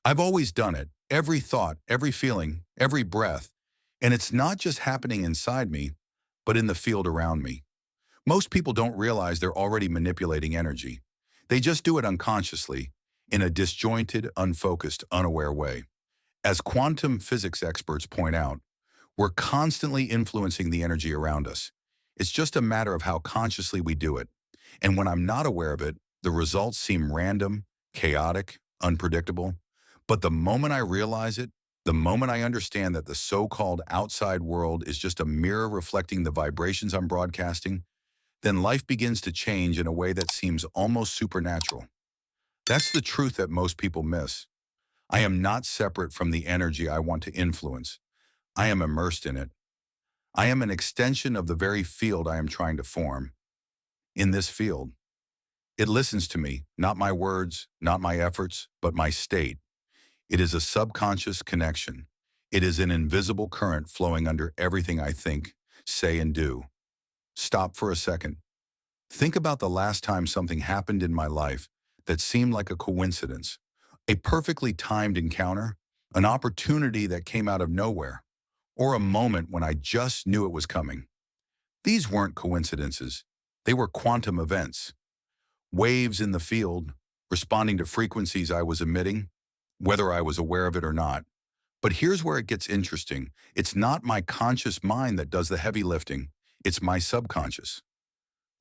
I've always done it, every thought, every feeling, every breath. And it's not just happening inside me, but in the field around me. Most people don't realize they're already manipulating energy. They just do it unconsciously, in a disjointed, unfocused, unaware way. As quantum physics experts point out, we're constantly influencing the energy around us. It's just a matter of how consciously we do it. And when I'm not aware of it, the results seem random, chaotic, unpredictable. But the moment I realize it, the moment I understand that the so-called outside world is just a mirror reflecting the vibrations I'm broadcasting, then life begins to change in a way that seems almost supernatural. That's the truth that most people miss. I am not separate from the energy I want to influence. I am immersed in it. I am an extension of the very field I am trying to form. In this field, it listens to me, not my words, not my efforts, but my state. It is a subconscious connection. It is an invisible current flowing under everything I think, say, and do. Stop for a second. Think about the last time something happened in my life that seemed like a coincidence, a perfectly timed encounter, an opportunity that came out of nowhere, or a moment when I just knew it was coming. These weren't coincidences. They were quantum events, waves in the field, responding to frequencies I was emitting, whether I was aware of it or not. But here's where it gets interesting. It's not my conscious mind that does the heavy lifting. It's my subconscious.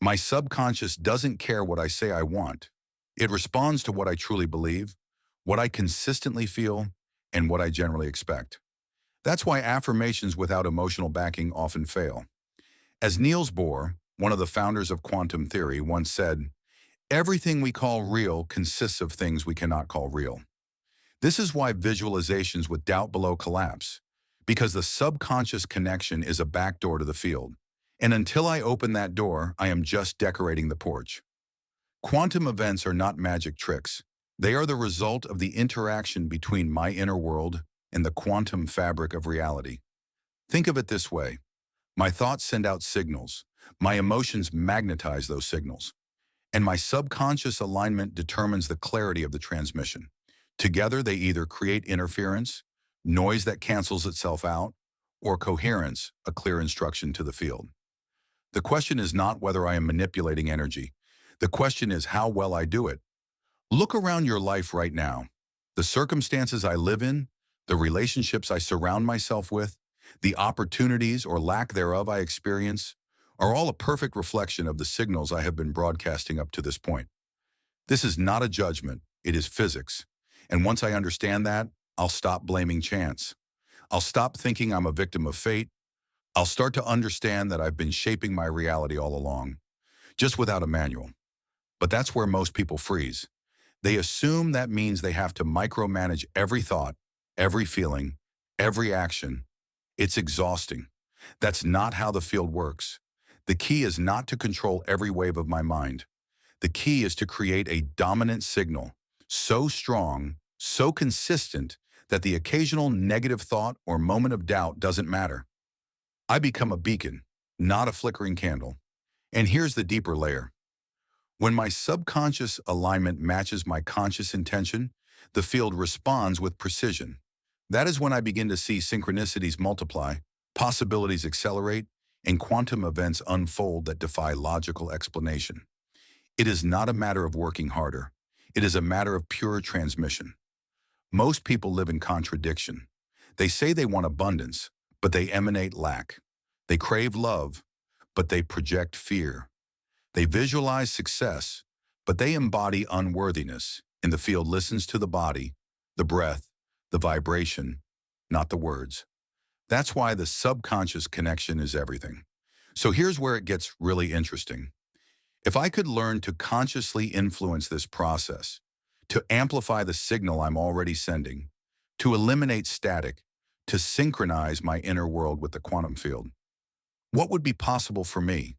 My subconscious doesn't care what I say I want. It responds to what I truly believe, what I consistently feel, and what I generally expect. That's why affirmations without emotional backing often fail. As Niels Bohr, one of the founders of quantum theory, once said, "Everything we call real consists of things we cannot call real." This is why visualizations with doubt below collapse, because the subconscious connection is a backdoor to the field. And until I open that door, I am just decorating the porch. Quantum events are not magic tricks. They are the result of the interaction between my inner world and the quantum fabric of reality. Think of it this way. My thoughts send out signals. My emotions magnetize those signals. And my subconscious alignment determines the clarity of the transmission. Together, they either create interference, noise that cancels itself out, or coherence, a clear instruction to the field. The question is not whether I am manipulating energy. The question is how well I do it. Look around your life right now. The circumstances I live in, the relationships I surround myself with, the opportunities or lack thereof I experience, are all a perfect reflection of the signals I have been broadcasting up to this point. This is not a judgment, it is physics. And once I understand that, I'll stop blaming chance. I'll stop thinking I'm a victim of fate. I'll start to understand that I've been shaping my reality all along, just without a manual. But that's where most people freeze. They assume that means they have to micromanage every thought, every feeling, every action. It's exhausting. That's not how the field works. The key is not to control every wave of my mind. The key is to create a dominant signal, so strong, so consistent, that the occasional negative thought or moment of doubt doesn't matter. I become a beacon, not a flickering candle. And here's the deeper layer. When my subconscious alignment matches my conscious intention, the field responds with precision. That is when I begin to see synchronicities multiply, possibilities accelerate, and quantum events unfold that defy logical explanation. It is not a matter of working harder. It is a matter of pure transmission. Most people live in contradiction. They say they want abundance, but they emanate lack. They crave love, but they project fear. They visualize success, but they embody unworthiness, and the field listens to the body, the breath, the vibration, not the words. That's why the subconscious connection is everything. So here's where it gets really interesting. If I could learn to consciously influence this process, to amplify the signal I'm already sending, to eliminate static, to synchronize my inner world with the quantum field, what would be possible for me?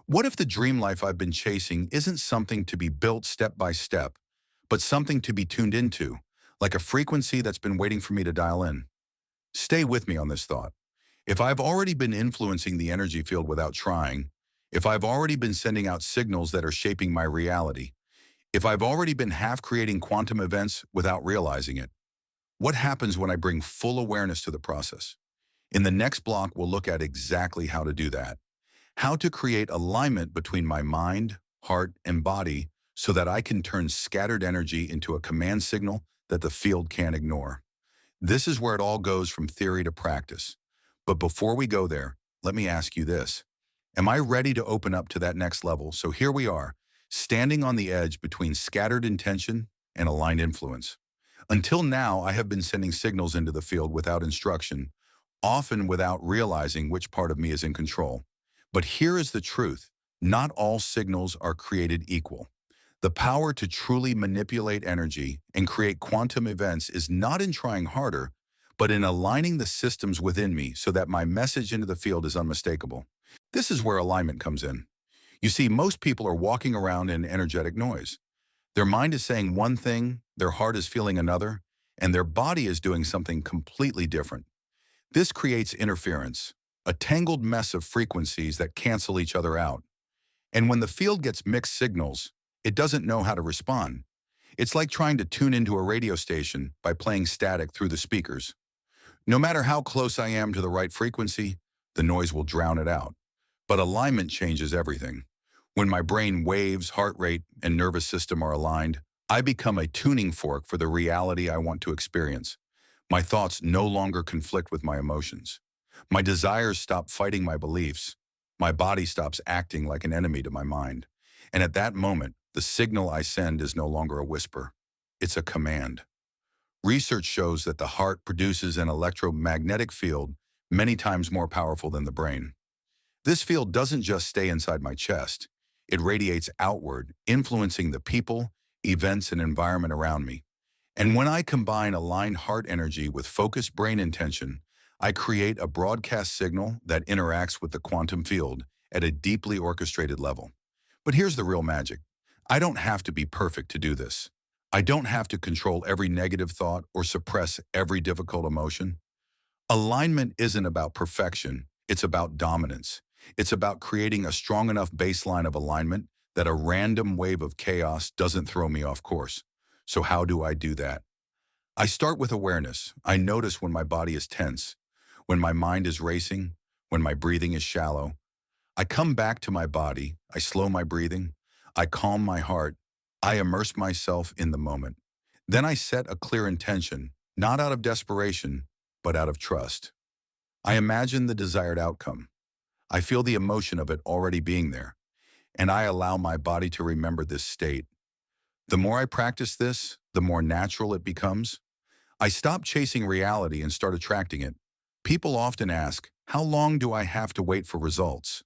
What if the dream life I've been chasing isn't something to be built step by step, but something to be tuned into, like a frequency that's been waiting for me to dial in? Stay with me on this thought. If I've already been influencing the energy field without trying, if I've already been sending out signals that are shaping my reality, if I've already been half creating quantum events without realizing it, What happens when I bring full awareness to the process? In the next block, we'll look at exactly how to do that. How to create alignment between my mind, heart, and body so that I can turn scattered energy into a command signal that the field can't ignore. This is where it all goes from theory to practice. But before we go there, let me ask you this. Am I ready to open up to that next level? So here we are, standing on the edge between scattered intention and aligned influence. Until now, I have been sending signals into the field without instruction, often without realizing which part of me is in control. But here is the truth. Not all signals are created equal. The power to truly manipulate energy and create quantum events is not in trying harder, but in aligning the systems within me so that my message into the field is unmistakable. This is where alignment comes in. You see, most people are walking around in energetic noise. Their mind is saying one thing, their heart is feeling another, and their body is doing something completely different. This creates interference, a tangled mess of frequencies that cancel each other out. And when the field gets mixed signals, it doesn't know how to respond. It's like trying to tune into a radio station by playing static through the speakers. No matter how close I am to the right frequency, the noise will drown it out. But alignment changes everything. When my brain waves, heart rate, and nervous system are aligned, I become a tuning fork for the reality I want to experience. My thoughts no longer conflict with my emotions. My desires stop fighting my beliefs. My body stops acting like an enemy to my mind. And at that moment, the signal I send is no longer a whisper. It's a command. Research shows that the heart produces an electromagnetic field many times more powerful than the brain. This field doesn't just stay inside my chest. It radiates outward, influencing the people, events, and environment around me. And when I combine aligned heart energy with focused brain intention, I create a broadcast signal that interacts with the quantum field at a deeply orchestrated level. But here's the real magic. I don't have to be perfect to do this. I don't have to control every negative thought or suppress every difficult emotion. Alignment isn't about perfection, it's about dominance. It's about creating a strong enough baseline of alignment that a random wave of chaos doesn't throw me off course. So how do I do that? I start with awareness. I notice when my body is tense, when my mind is racing, when my breathing is shallow. I come back to my body, I slow my breathing, I calm my heart, I immerse myself in the moment. Then I set a clear intention, not out of desperation, but out of trust. I imagine the desired outcome. I feel the emotion of it already being there, and I allow my body to remember this state. The more I practice this, the more natural it becomes. I stop chasing reality and start attracting it. People often ask, how long do I have to wait for results?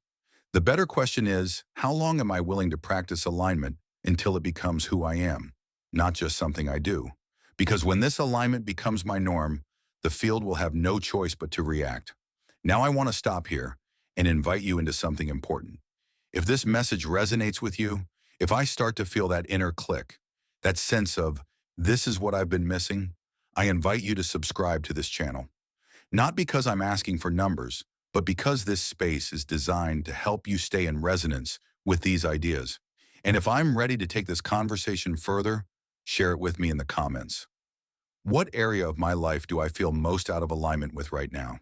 The better question is, how long am I willing to practice alignment until it becomes who I am, not just something I do? Because when this alignment becomes my norm, the field will have no choice but to react. Now I want to stop here and invite you into something important. If this message resonates with you, if I start to feel that inner click, that sense of, this is what I've been missing, I invite you to subscribe to this channel. Not because I'm asking for numbers, but because this space is designed to help you stay in resonance with these ideas. And if I'm ready to take this conversation further, share it with me in the comments. What area of my life do I feel most out of alignment with right now?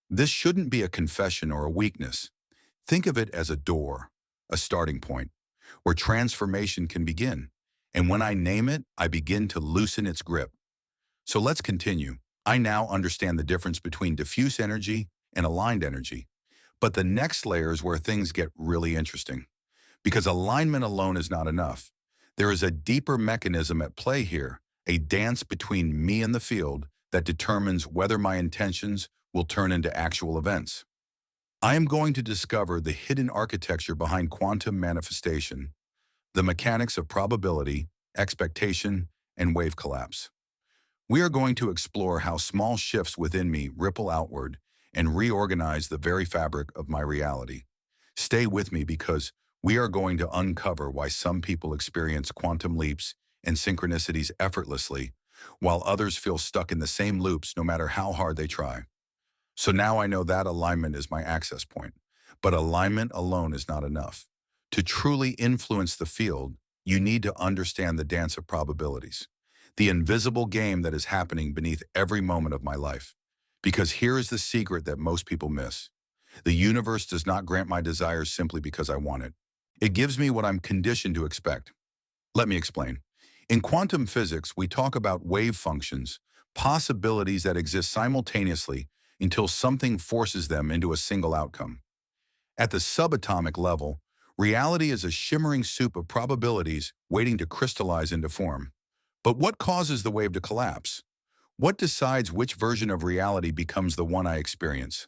This shouldn't be a confession or a weakness. Think of it as a door, a starting point, where transformation can begin. And when I name it, I begin to loosen its grip. So let's continue. I now understand the difference between diffuse energy and aligned energy. But the next layer is where things get really interesting. Because alignment alone is not enough. There is a deeper mechanism at play here, a dance between me and the field that determines whether my intentions will turn into actual events. I am going to discover the hidden architecture behind quantum manifestation, the mechanics of probability, expectation, and wave collapse. We are going to explore how small shifts within me ripple outward and reorganize the very fabric of my reality. Stay with me because we are going to uncover why some people experience quantum leaps and synchronicities effortlessly, while others feel stuck in the same loops no matter how hard they try. So now I know that alignment is my access point. But alignment alone is not enough. To truly influence the field, you need to understand the dance of probabilities. the invisible game that is happening beneath every moment of my life. Because here is the secret that most people miss. The universe does not grant my desires simply because I want it. It gives me what I'm conditioned to expect. Let me explain. In quantum physics, we talk about wave functions, possibilities that exist simultaneously until something forces them into a single outcome. At the subatomic level, reality is a shimmering soup of probabilities waiting to crystallize into form. But what causes the wave to collapse? What decides which version of reality becomes the one I experience?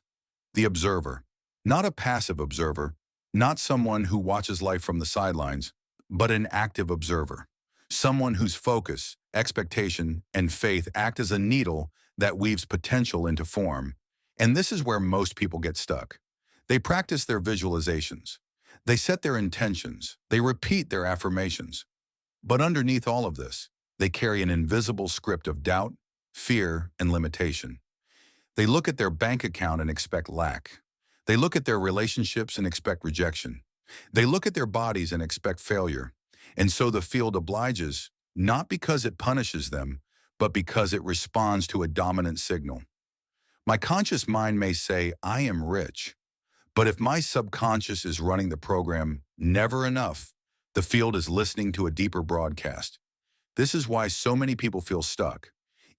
The observer. Not a passive observer, not someone who watches life from the sidelines, but an active observer. Someone whose focus, expectation, and faith act as a needle that weaves potential into form. And this is where most people get stuck. They practice their visualizations. They set their intentions. They repeat their affirmations. But underneath all of this, they carry an invisible script of doubt, fear, and limitation. They look at their bank account and expect lack. They look at their relationships and expect rejection. They look at their bodies and expect failure. And so the field obliges, not because it punishes them, but because it responds to a dominant signal. My conscious mind may say, I am rich. But if my subconscious is running the program, never enough, the field is listening to a deeper broadcast. This is why so many people feel stuck.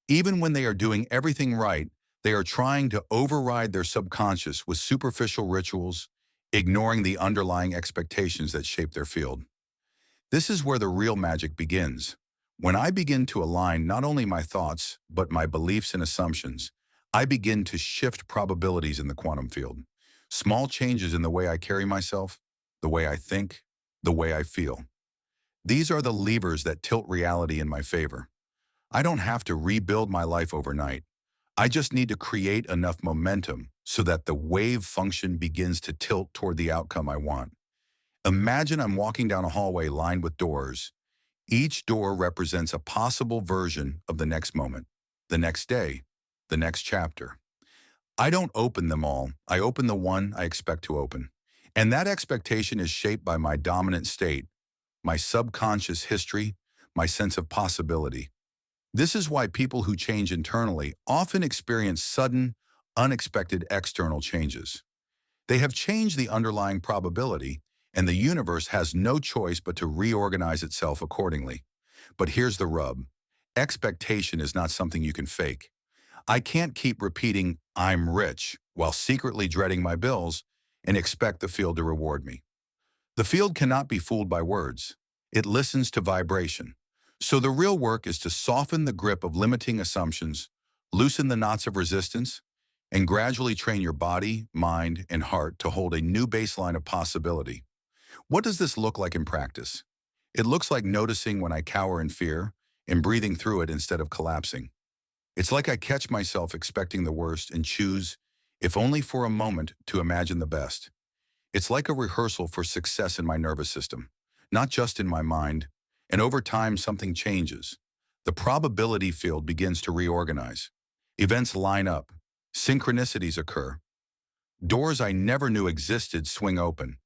Even when they are doing everything right, they are trying to override their subconscious with superficial rituals, ignoring the underlying expectations that shape their field. This is where the real magic begins. When I begin to align not only my thoughts, but my beliefs and assumptions, I begin to shift probabilities in the quantum field. Small changes in the way I carry myself, the way I think, the way I feel. These are the levers that tilt reality in my favor. I don't have to rebuild my life overnight. I just need to create enough momentum so that the wave function begins to tilt toward the outcome I want. Imagine I'm walking down a hallway lined with doors. Each door represents a possible version of the next moment, the next day, the next chapter. I don't open them all. I open the one I expect to open. And that expectation is shaped by my dominant state, my subconscious history, my sense of possibility. This is why people who change internally often experience sudden, unexpected external changes. They have changed the underlying probability, and the universe has no choice but to reorganize itself accordingly. But here's the rub. Expectation is not something you can fake. I can't keep repeating, I'm rich, while secretly dreading my bills and expect the field to reward me. The field cannot be fooled by words. It listens to vibration. So the real work is to soften the grip of limiting assumptions, loosen the knots of resistance, and gradually train your body, mind, and heart to hold a new baseline of possibility. What does this look like in practice? It looks like noticing when I cower in fear and breathing through it instead of collapsing. It's like I catch myself expecting the worst and choose, if only for a moment, to imagine the best. It's like a rehearsal for success in my nervous system, not just in my mind. And over time, something changes. The probability field begins to reorganize. Events line up. Synchronicities occur. Doors I never knew existed swing open.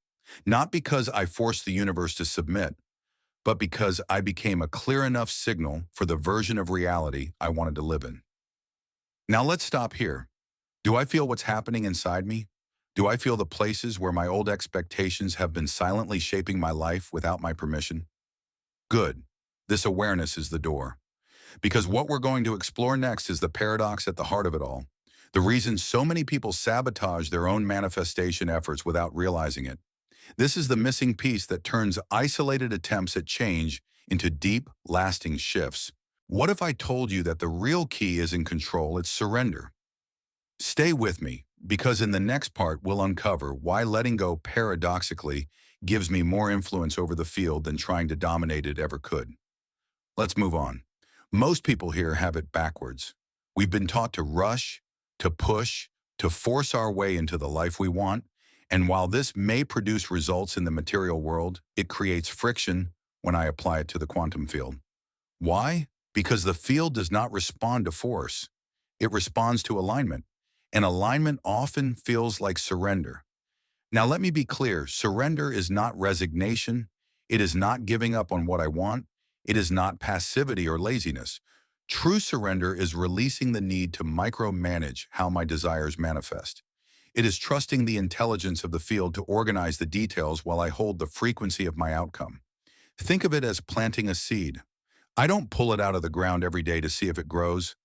Not because I forced the universe to submit, but because I became a clear enough signal for the version of reality I wanted to live in. Now let's stop here. Do I feel what's happening inside me? Do I feel the places where my old expectations have been silently shaping my life without my permission? Good. This awareness is the door. Because what we're going to explore next is the paradox at the heart of it all. The reason so many people sabotage their own manifestation efforts without realizing it. This is the missing piece that turns isolated attempts at change into deep, lasting shifts. What if I told you that the real key is in control, it's surrender? Stay with me, because in the next part we'll uncover why letting go paradoxically gives me more influence over the field than trying to dominate it ever could. Let's move on. Most people here have it backwards. We've been taught to rush, to push, to force our way into the life we want, and while this may produce results in the material world, it creates friction when I apply it to the quantum field. Why? Because the field does not respond to force. It responds to alignment, and alignment often feels like surrender. Now let me be clear, surrender is not resignation. It is not giving up on what I want. It is not passivity or laziness. True surrender is releasing the need to micromanage how my desires manifest. It is trusting the intelligence of the field to organize the details while I hold the frequency of my outcome. Think of it as planting a seed. I don't pull it out of the ground every day to see if it grows.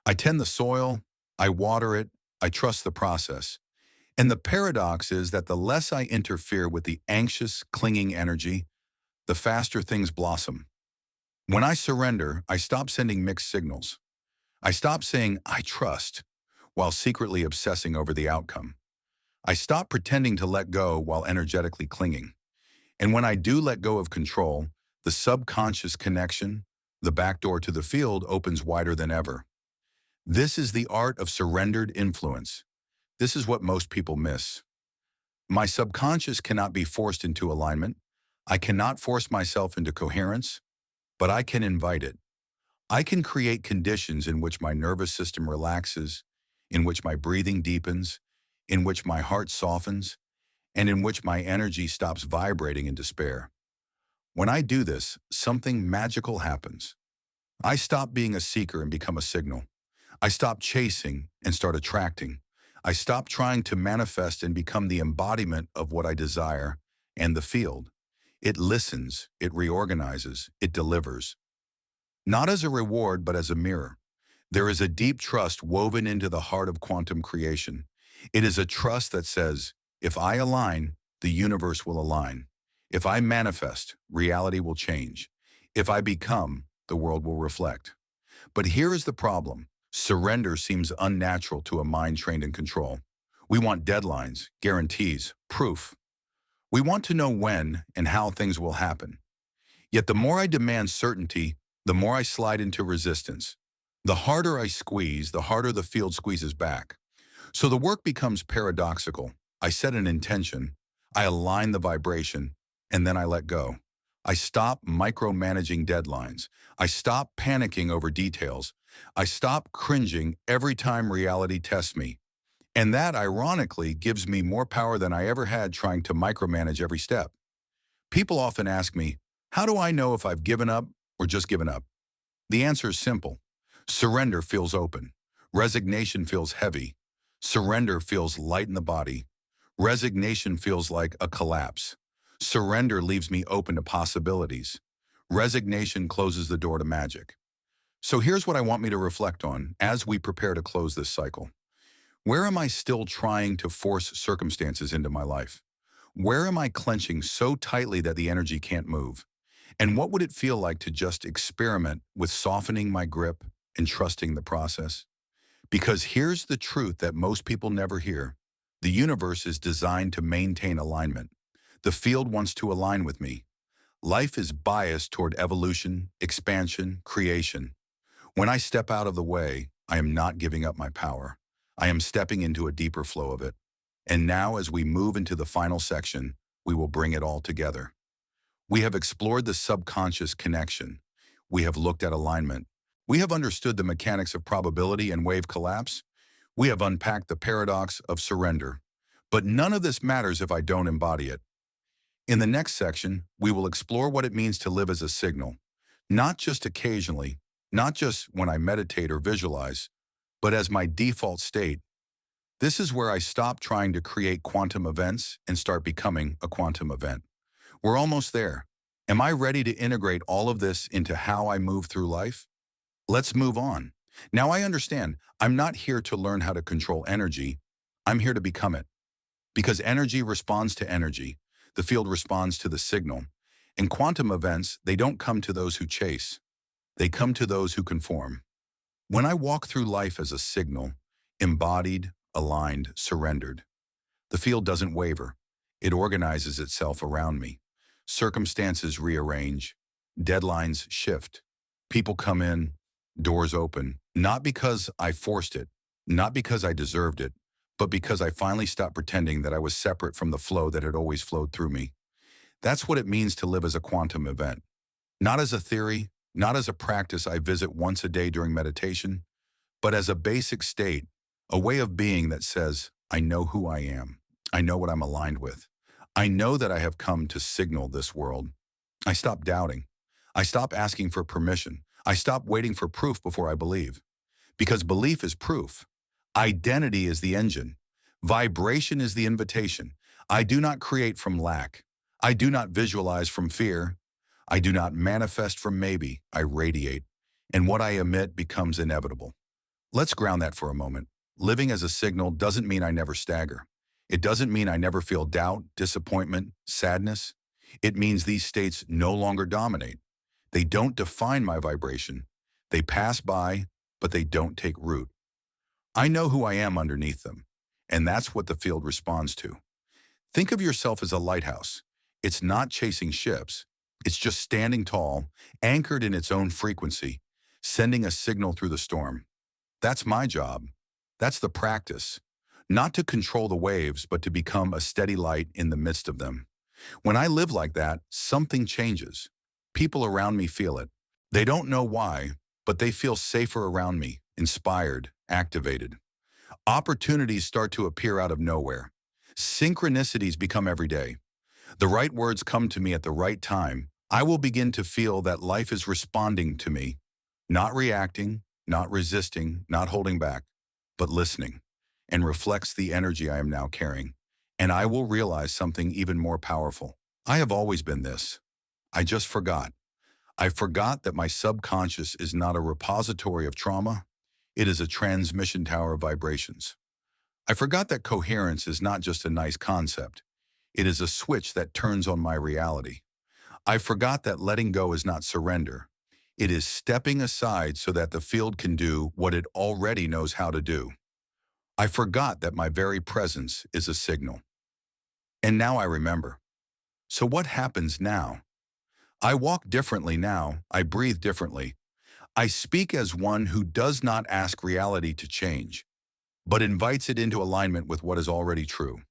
I tend the soil, I water it, I trust the process. And the paradox is that the less I interfere with the anxious, clinging energy, the faster things blossom. When I surrender, I stop sending mixed signals. I stop saying, I trust, while secretly obsessing over the outcome. I stop pretending to let go while energetically clinging. And when I do let go of control, the subconscious connection, the back door to the field, opens wider than ever. This is the art of surrendered influence. This is what most people miss. My subconscious cannot be forced into alignment. I cannot force myself into coherence, but I can invite it. I can create conditions in which my nervous system relaxes, in which my breathing deepens, in which my heart softens, and in which my energy stops vibrating in despair. When I do this, something magical happens. I stop being a seeker and become a signal. I stop chasing and start attracting. I stop trying to manifest and become the embodiment of what I desire, and the field. It listens, it reorganizes, it delivers. Not as a reward, but as a mirror. There is a deep trust woven into the heart of quantum creation. It is a trust that says, if I align, the universe will align. If I manifest, reality will change. If I become, the world will reflect. But here is the problem. Surrender seems unnatural to a mind trained in control. We want deadlines, guarantees, proof. We want to know when and how things will happen. Yet the more I demand certainty, the more I slide into resistance. The harder I squeeze, the harder the field squeezes back. So the work becomes paradoxical. I set an intention, I align the vibration, and then I let go. I stop micromanaging deadlines. I stop panicking over details. I stop cringing every time reality tests me. And that, ironically, gives me more power than I ever had trying to micromanage every step. People often ask me, how do I know if I've given up or just given up? The answer is simple. Surrender feels open. Resignation feels heavy. Surrender feels light in the body. Resignation feels like a collapse. Surrender leaves me open to possibilities. Resignation closes the door to magic. So here's what I want me to reflect on as we prepare to close this cycle. Where am I still trying to force circumstances into my life? Where am I clenching so tightly that the energy can't move? And what would it feel like to just experiment with softening my grip and trusting the process? Because here's the truth that most people never hear. The universe is designed to maintain alignment. The field wants to align with me. Life is biased toward evolution, expansion, creation. When I step out of the way, I am not giving up my power. I am stepping into a deeper flow of it. And now, as we move into the final section, we will bring it all together. We have explored the subconscious connection. We have looked at alignment. We have understood the mechanics of probability and wave collapse. We have unpacked the paradox of surrender. But none of this matters if I don't embody it. In the next section, we will explore what it means to live as a signal, not just occasionally, not just when I meditate or visualize, but as my default state. This is where I stop trying to create quantum events and start becoming a quantum event. We're almost there. Am I ready to integrate all of this into how I move through life? Let's move on. Now I understand, I'm not here to learn how to control energy. I'm here to become it. Because energy responds to energy. The field responds to the signal. In quantum events, they don't come to those who chase. They come to those who conform. When I walk through life as a signal, embodied, aligned, surrendered, the field doesn't waver. It organizes itself around me. Circumstances rearrange. Deadlines shift. People come in. Doors open. Not because I forced it, not because I deserved it, but because I finally stopped pretending that I was separate from the flow that had always flowed through me. That's what it means to live as a quantum event. Not as a theory, not as a practice I visit once a day during meditation, but as a basic state, a way of being that says, I know who I am. I know what I'm aligned with. I know that I have come to signal this world. I stop doubting. I stop asking for permission. I stop waiting for proof before I believe. Because belief is proof. Identity is the engine. Vibration is the invitation. I do not create from lack. I do not visualize from fear. I do not manifest from maybe. I radiate. And what I emit becomes inevitable. Let's ground that for a moment. Living as a signal doesn't mean I never stagger. It doesn't mean I never feel doubt, disappointment, sadness. It means these states no longer dominate. They don't define my vibration. They pass by, but they don't take root. I know who I am underneath them, and that's what the field responds to. Think of yourself as a lighthouse. It's not chasing ships. It's just standing tall, anchored in its own frequency, sending a signal through the storm. That's my job. That's the practice. Not to control the waves, but to become a steady light in the midst of them. When I live like that, something changes. People around me feel it. They don't know why, but they feel safer around me, inspired, activated. Opportunities start to appear out of nowhere. Synchronicities become every day. The right words come to me at the right time. I will begin to feel that life is responding to me, not reacting, not resisting, not holding back, but listening, and reflects the energy I am now carrying. And I will realize something even more powerful. I have always been this. I just forgot. I forgot that my subconscious is not a repository of trauma. It is a transmission tower of vibrations. I forgot that coherence is not just a nice concept. It is a switch that turns on my reality. I forgot that letting go is not surrender. It is stepping aside so that the field can do what it already knows how to do. I forgot that my very presence is a signal. And now I remember. So what happens now? I walk differently now. I breathe differently. I speak as one who does not ask reality to change, but invites it into alignment with what is already true.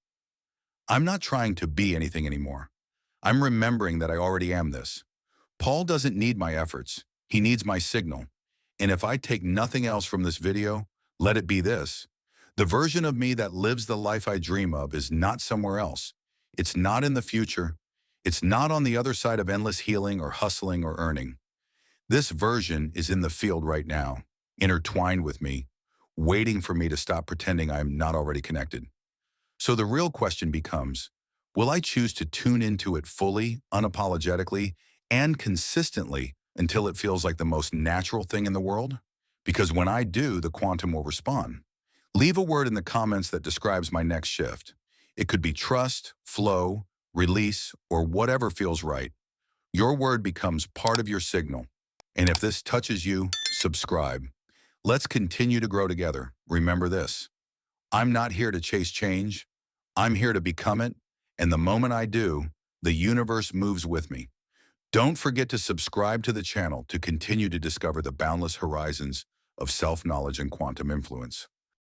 I'm not trying to be anything anymore. I'm remembering that I already am this. Paul doesn't need my efforts. He needs my signal. And if I take nothing else from this video, let it be this. The version of me that lives the life I dream of is not somewhere else. It's not in the future. It's not on the other side of endless healing or hustling or earning. This version is in the field right now, intertwined with me, waiting for me to stop pretending I am not already connected. So the real question becomes, will I choose to tune into it fully, unapologetically, and consistently until it feels like the most natural thing in the world? Because when I do, the quantum will respond. Leave a word in the comments that describes my next shift. It could be trust, flow, release, or whatever feels right. Your word becomes part of your signal. And if this touches you, subscribe. Let's continue to grow together. Remember this. I'm not here to chase change. I'm here to become it. And the moment I do, the universe moves with me. Don't forget to subscribe to the channel to continue to discover the boundless horizons of self-knowledge and quantum influence.